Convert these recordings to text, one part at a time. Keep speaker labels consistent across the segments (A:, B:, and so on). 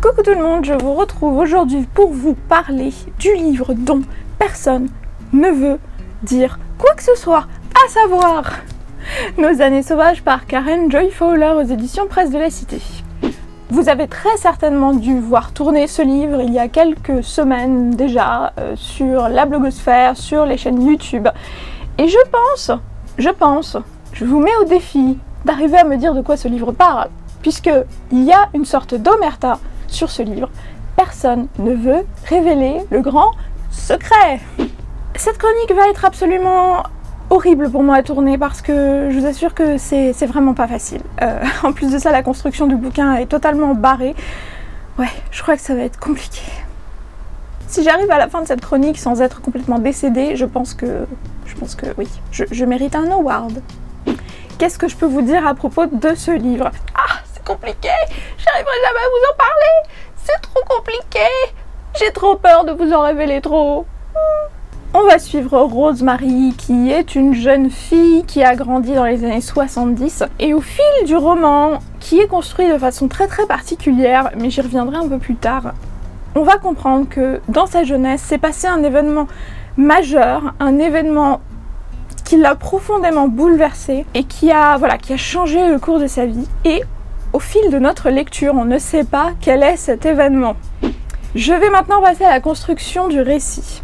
A: Coucou tout le monde, je vous retrouve aujourd'hui pour vous parler du livre dont personne ne veut dire quoi que ce soit, à savoir Nos années sauvages par Karen Joy Fowler aux éditions Presse de la Cité. Vous avez très certainement dû voir tourner ce livre il y a quelques semaines déjà sur la blogosphère, sur les chaînes YouTube. Et je vous mets au défi d'arriver à me dire de quoi ce livre parle, puisque il y a une sorte d'omerta sur ce livre. Personne ne veut révéler le grand secret. Cette chronique va être absolument horrible pour moi à tourner parce que je vous assure que c'est vraiment pas facile. En plus de ça, la construction du bouquin est totalement barrée. Ouais, je crois que ça va être compliqué. Si j'arrive à la fin de cette chronique sans être complètement décédée, je pense que oui, je mérite un award. Qu'est-ce que je peux vous dire à propos de ce livre? Ah, c'est compliqué, j'arriverai jamais à vous en parler, c'est trop compliqué, j'ai trop peur de vous en révéler trop. On va suivre Rosemary, qui est une jeune fille qui a grandi dans les années 70, et au fil du roman, qui est construit de façon très particulière, mais j'y reviendrai un peu plus tard, on va comprendre que dans sa jeunesse, s'est passé un événement majeur, un événement qui l'a profondément bouleversée et qui a changé le cours de sa vie. Et au fil de notre lecture, on ne sait pas quel est cet événement. Je vais maintenant passer à la construction du récit.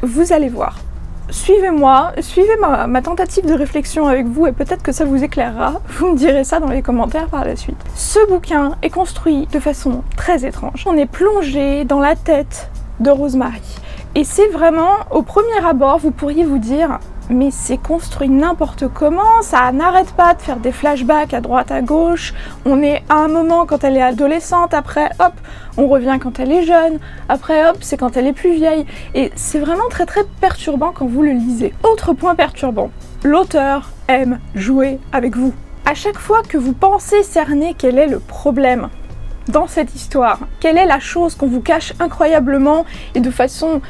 A: Vous allez voir. Suivez-moi, suivez ma tentative de réflexion avec vous et peut-être que ça vous éclairera. Vous me direz ça dans les commentaires par la suite. Ce bouquin est construit de façon très étrange. On est plongé dans la tête de Rosemary. Et c'est vraiment, au premier abord, vous pourriez vous dire mais c'est construit n'importe comment, ça n'arrête pas de faire des flashbacks à droite à gauche, on est à un moment quand elle est adolescente, après hop, on revient quand elle est jeune, après hop, c'est quand elle est plus vieille, et c'est vraiment très perturbant quand vous le lisez. Autre point perturbant, l'auteur aime jouer avec vous. À chaque fois que vous pensez cerner quel est le problème dans cette histoire, quelle est la chose qu'on vous cache incroyablement et de façon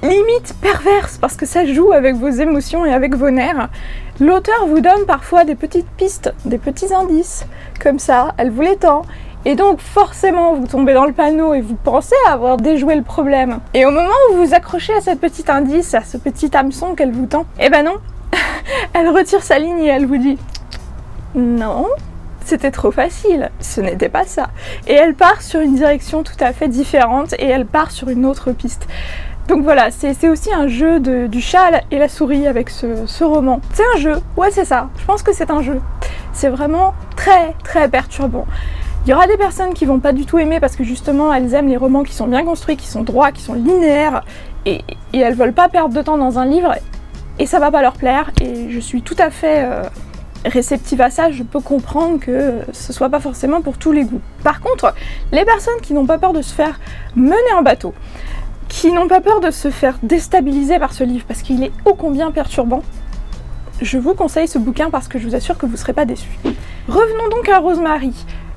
A: limite perverse parce que ça joue avec vos émotions et avec vos nerfs, l'auteur vous donne parfois des petites pistes, des petits indices, comme ça, elle vous les tend, et donc forcément vous tombez dans le panneau et vous pensez avoir déjoué le problème. Et au moment où vous vous accrochez à cet petit indice, à ce petit hameçon qu'elle vous tend, eh ben non, elle retire sa ligne et elle vous dit « Non, c'était trop facile, ce n'était pas ça ». Et elle part sur une direction tout à fait différente et elle part sur une autre piste. Donc voilà, c'est aussi un jeu du chat et la souris avec ce roman. C'est un jeu, ouais c'est ça, je pense que c'est un jeu. C'est vraiment très perturbant. Il y aura des personnes qui vont pas du tout aimer parce que justement elles aiment les romans qui sont bien construits, qui sont droits, qui sont linéaires et elles veulent pas perdre de temps dans un livre et ça va pas leur plaire et je suis tout à fait réceptive à ça, je peux comprendre que ce soit pas forcément pour tous les goûts. Par contre, les personnes qui n'ont pas peur de se faire mener en bateau, qui n'ont pas peur de se faire déstabiliser par ce livre parce qu'il est ô combien perturbant, je vous conseille ce bouquin parce que je vous assure que vous ne serez pas déçus. Revenons donc à Rosemary.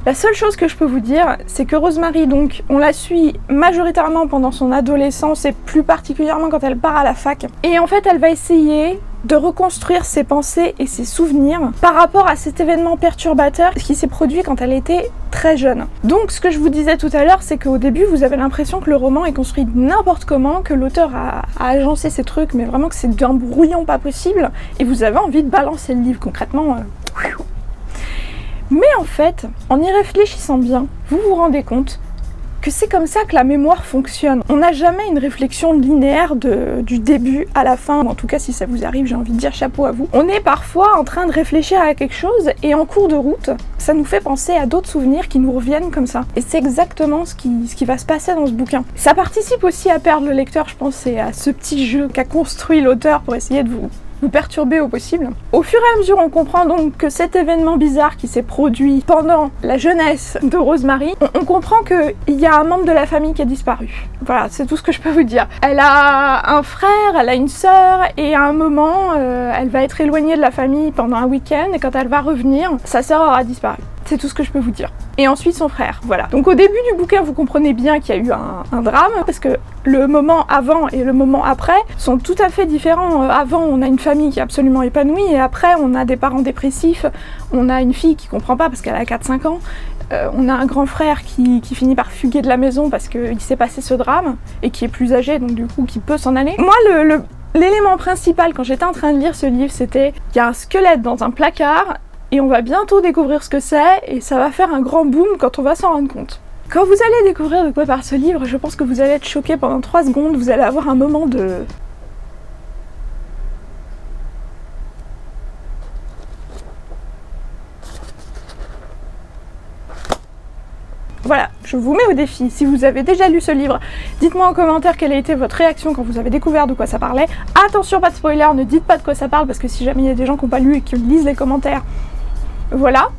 A: La seule chose que je peux vous dire, c'est que Rosemary, donc, on la suit majoritairement pendant son adolescence et plus particulièrement quand elle part à la fac. Et en fait, elle va essayer de reconstruire ses pensées et ses souvenirs par rapport à cet événement perturbateur qui s'est produit quand elle était très jeune. Donc ce que je vous disais tout à l'heure, c'est qu'au début vous avez l'impression que le roman est construit n'importe comment, que l'auteur a agencé ses trucs, mais vraiment que c'est d'un brouillon pas possible, et vous avez envie de balancer le livre concrètement. Mais en fait, en y réfléchissant bien, vous vous rendez compte que c'est comme ça que la mémoire fonctionne. On n'a jamais une réflexion linéaire du début à la fin, en tout cas si ça vous arrive, j'ai envie de dire chapeau à vous. On est parfois en train de réfléchir à quelque chose et en cours de route, ça nous fait penser à d'autres souvenirs qui nous reviennent comme ça. Et c'est exactement ce qui va se passer dans ce bouquin. Ça participe aussi à perdre le lecteur, je pense, et à ce petit jeu qu'a construit l'auteur pour essayer de vous perturber au possible. Au fur et à mesure, on comprend donc que cet événement bizarre qui s'est produit pendant la jeunesse de Rosemary, on comprend qu'il y a un membre de la famille qui a disparu. Voilà, c'est tout ce que je peux vous dire. Elle a un frère, elle a une sœur, et à un moment, elle va être éloignée de la famille pendant un week-end, et quand elle va revenir, sa sœur aura disparu. C'est tout ce que je peux vous dire. Et ensuite son frère, voilà. Donc au début du bouquin, vous comprenez bien qu'il y a eu un drame, parce que le moment avant et le moment après sont tout à fait différents. Avant, on a une famille qui est absolument épanouie, et après, on a des parents dépressifs, on a une fille qui comprend pas parce qu'elle a 4-5 ans, on a un grand frère qui finit par fuguer de la maison parce qu'il s'est passé ce drame, et qui est plus âgé, donc du coup, qui peut s'en aller. Moi, l'élément principal quand j'étais en train de lire ce livre, c'était qu'il y a un squelette dans un placard, et on va bientôt découvrir ce que c'est, et ça va faire un grand boom quand on va s'en rendre compte. Quand vous allez découvrir de quoi parle ce livre, je pense que vous allez être choqué pendant 3 secondes, vous allez avoir un moment de... Voilà, je vous mets au défi. Si vous avez déjà lu ce livre, dites-moi en commentaire quelle a été votre réaction quand vous avez découvert de quoi ça parlait. Attention, pas de spoiler, ne dites pas de quoi ça parle, parce que si jamais il y a des gens qui n'ont pas lu et qui lisent les commentaires, voilà.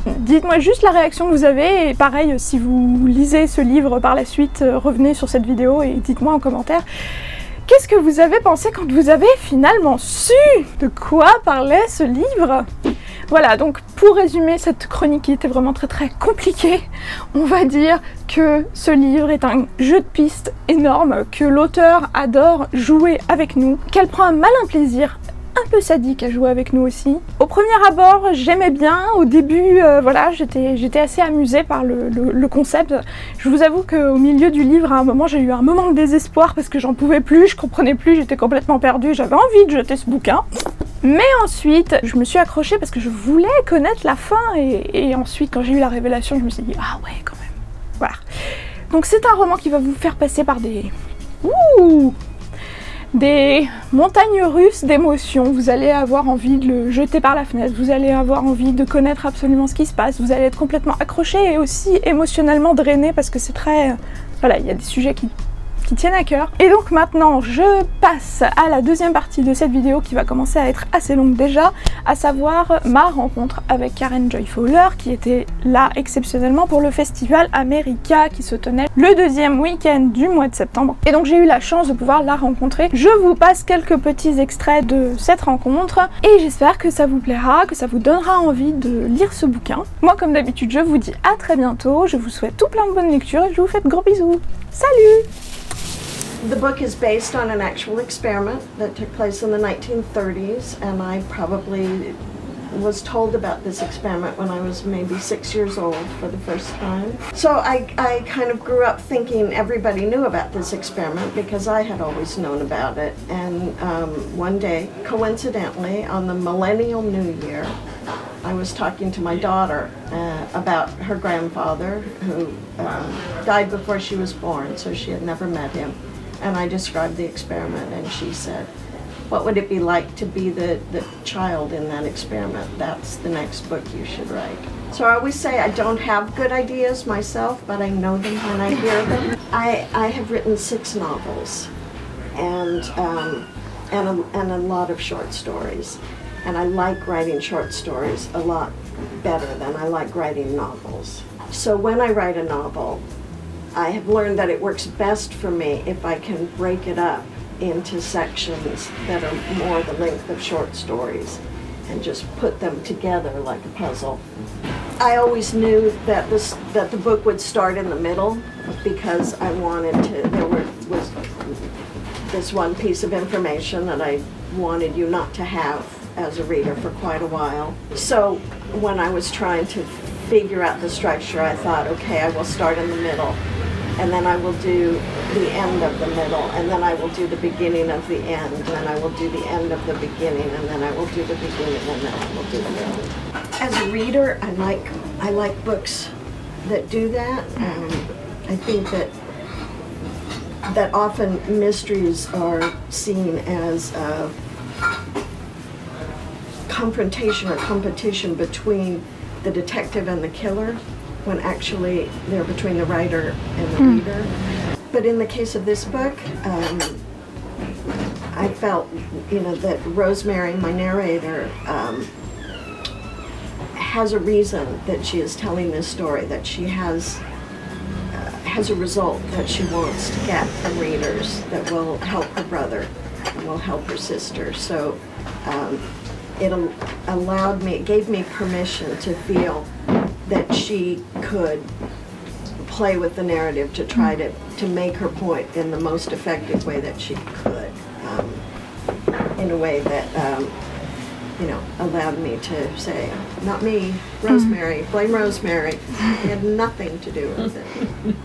A: Dites-moi juste la réaction que vous avez, et pareil, si vous lisez ce livre par la suite, revenez sur cette vidéo et dites-moi en commentaire qu'est-ce que vous avez pensé quand vous avez finalement su de quoi parlait ce livre. Voilà, donc pour résumer cette chronique qui était vraiment très compliquée, on va dire que ce livre est un jeu de pistes énorme, que l'auteur adore jouer avec nous, qu'elle prend un malin plaisir un peu sadique à jouer avec nous aussi. Au premier abord, j'aimais bien. Au début, voilà, j'étais assez amusée par le concept. Je vous avoue qu'au milieu du livre, à un moment, j'ai eu un moment de désespoir parce que j'en pouvais plus, je comprenais plus, j'étais complètement perdue, j'avais envie de jeter ce bouquin. Mais ensuite, je me suis accrochée parce que je voulais connaître la fin, et ensuite, quand j'ai eu la révélation, je me suis dit, ah ouais, quand même. Voilà. Donc c'est un roman qui va vous faire passer par des montagnes russes d'émotions. Vous allez avoir envie de le jeter par la fenêtre, vous allez avoir envie de connaître absolument ce qui se passe, vous allez être complètement accroché et aussi émotionnellement drainé parce que c'est très... Voilà, il y a des sujets qui tiennent à cœur. Et donc maintenant, je passe à la deuxième partie de cette vidéo qui va commencer à être assez longue déjà, à savoir ma rencontre avec Karen Joy Fowler, qui était là exceptionnellement pour le festival America qui se tenait le deuxième week-end du mois de septembre. Et donc j'ai eu la chance de pouvoir la rencontrer. Je vous passe quelques petits extraits de cette rencontre et j'espère que ça vous plaira, que ça vous donnera envie de lire ce bouquin. Moi, comme d'habitude, je vous dis à très bientôt, je vous souhaite tout plein de bonnes lectures et je vous fais de gros bisous. Salut!
B: The book is based on an actual experiment that took place in the 1930s, and I probably was told about this experiment when I was maybe 6 years old for the first time. So I kind of grew up thinking everybody knew about this experiment because I had always known about it. And one day, coincidentally, on the Millennial New Year, I was talking to my daughter about her grandfather who died before she was born, so she had never met him. And I described the experiment, and she said, what would it be like to be the child in that experiment? That's the next book you should write. So I always say I don't have good ideas myself, but I know them when I hear them. I have written 6 novels and a lot of short stories. And I like writing short stories a lot better than I like writing novels. So when I write a novel, I have learned that it works best for me if I can break it up into sections that are more the length of short stories and just put them together like a puzzle. I always knew that the book would start in the middle because I wanted to, was this one piece of information that I wanted you not to have as a reader for quite a while. So when I was trying to figure out the structure, I thought, okay, I will start in the middle, and then I will do the end of the middle, and then I will do the beginning of the end, and then I will do the end of the beginning, and then I will do the beginning, and then I will do the end. As a reader, I like books that do that. I think that often mysteries are seen as a confrontation or competition between the detective and the killer, when actually they're between the writer and the reader. But in the case of this book, I felt, that Rosemary, my narrator, has a reason that she is telling this story, that she has a result that she wants to get from readers that will help her brother and will help her sister. So it allowed me, it gave me permission to feel that she could play with the narrative to try to make her point in the most effective way that she could, in a way that you know, allowed me to say, not me, Rosemary, blame Rosemary. It had nothing to do with it.